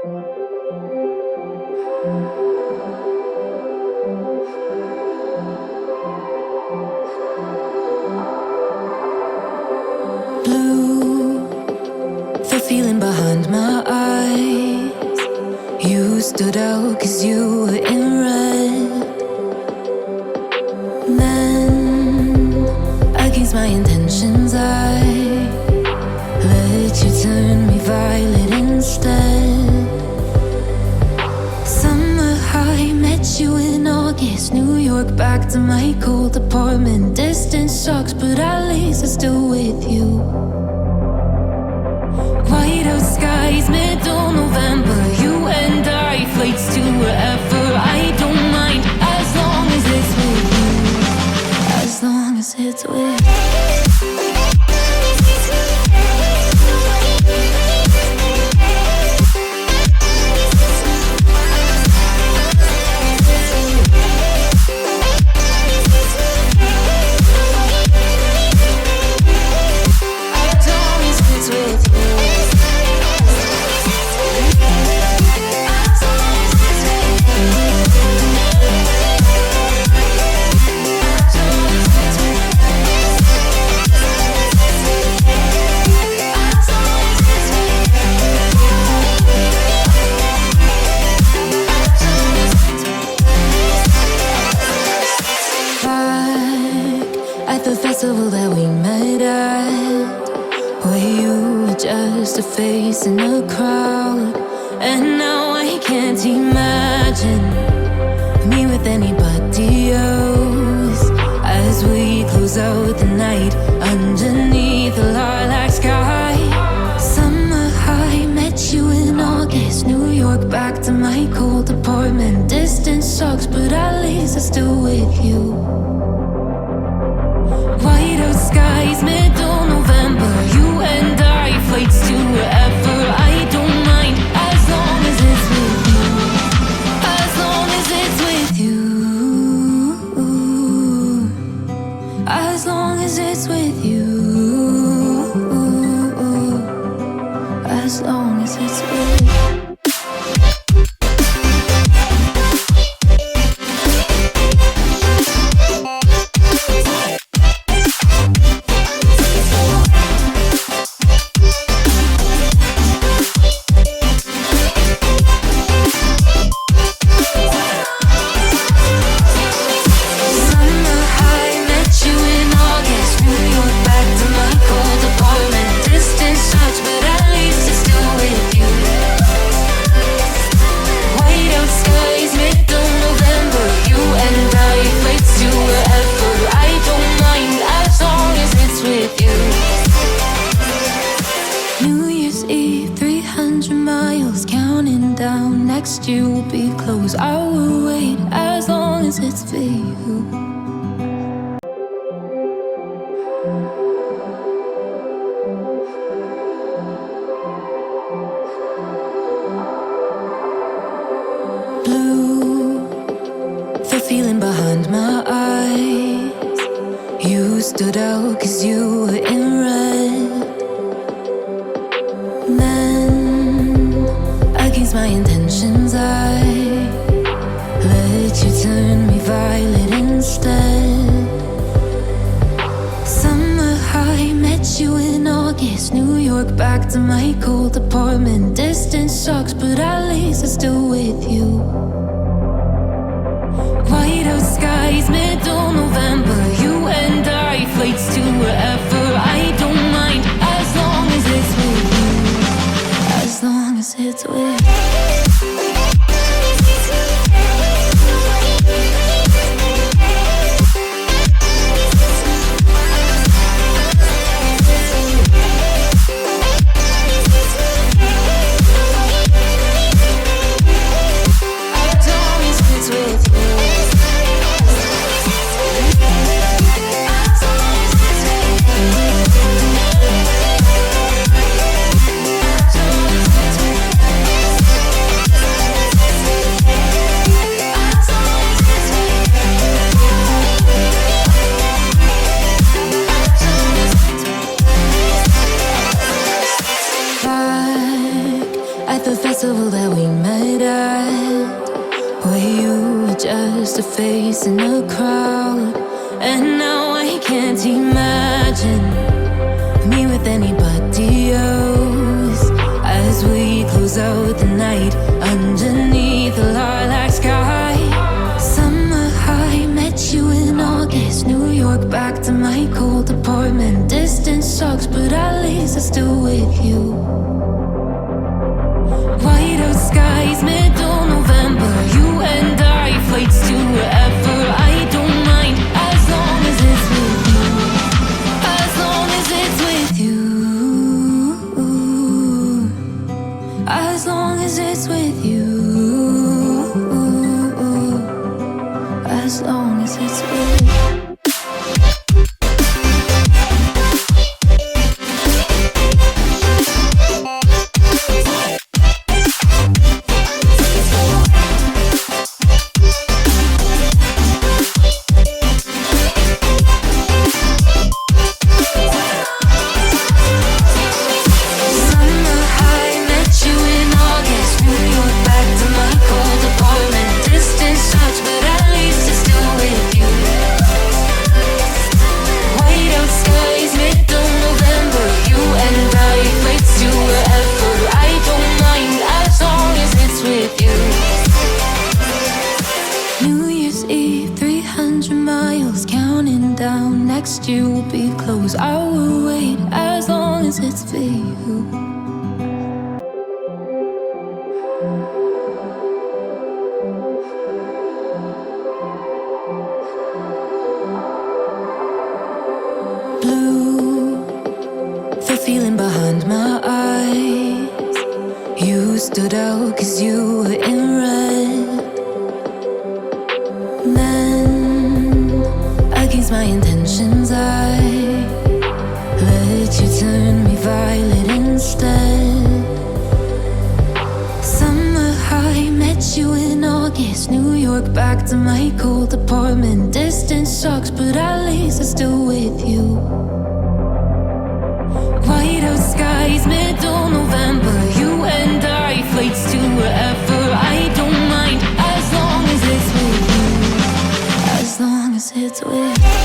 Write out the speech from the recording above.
Blue, the feeling behind my eyes. You stood out 'cause you were in red. Then, against my intentions, I let you turn me violet instead. Summer high, met you in August. New York, back to my cold apartment. Distance sucks, but at least I'm still with you. Whiteout skies, middle November. You and I, flights to wherever. I don't mind, as long as it's with you. As long as it's with you. That we met at, where you were just a face in a crowd. And now I can't imagine me with anybody else. As we close out the night underneath the lilac sky. Summer high, met you in August. New York, back to my cold apartment. Distance sucks, but at least I'm still with you. Whiteout skies, middle November. You and I, flights to wherever. I don't mind, as long as it's with you. As long as it's with you. As long as it's with you. As long as it's with you. You will be close. I will wait as long as it's for you. Blue, the feeling behind my eyes. You stood out 'cause you were in red. Then, against my intentions, I let you turn me violet instead. Summer high, met you in August. New York, back to my cold apartment. Distance sucks, but at least I'm still with you. Whiteout skies, middle November. You and I, flights to wherever. I don't mind, as long as it's with you. As long as it's with you. the festival that we met at, where you were just a face in a crowd. And now I can't imagine me with anybody else, as we close out the night underneath the lilac sky. Summer high, met you in August, New York, back to my cold apartment. Distance sucks, but at least I'm still with you. White out skies, middle November, you and I, flights to wherever. I don't mind, as long as it's with you. As long as it's with you. As long as it's with you. As long as it's with you. Next year will be close. I will wait as long as it's for you. Blue, the feeling behind my eyes. You stood out 'cause you were in red. Then, against my intentions, I let you turn me violet instead. Summer high, met you in August, New York, back to my cold apartment. Distance sucks, but at least I'm still with you. White out skies, middle November, you and I, flights to wherever. I don't mind, as long as it's with you. As long as it's with you.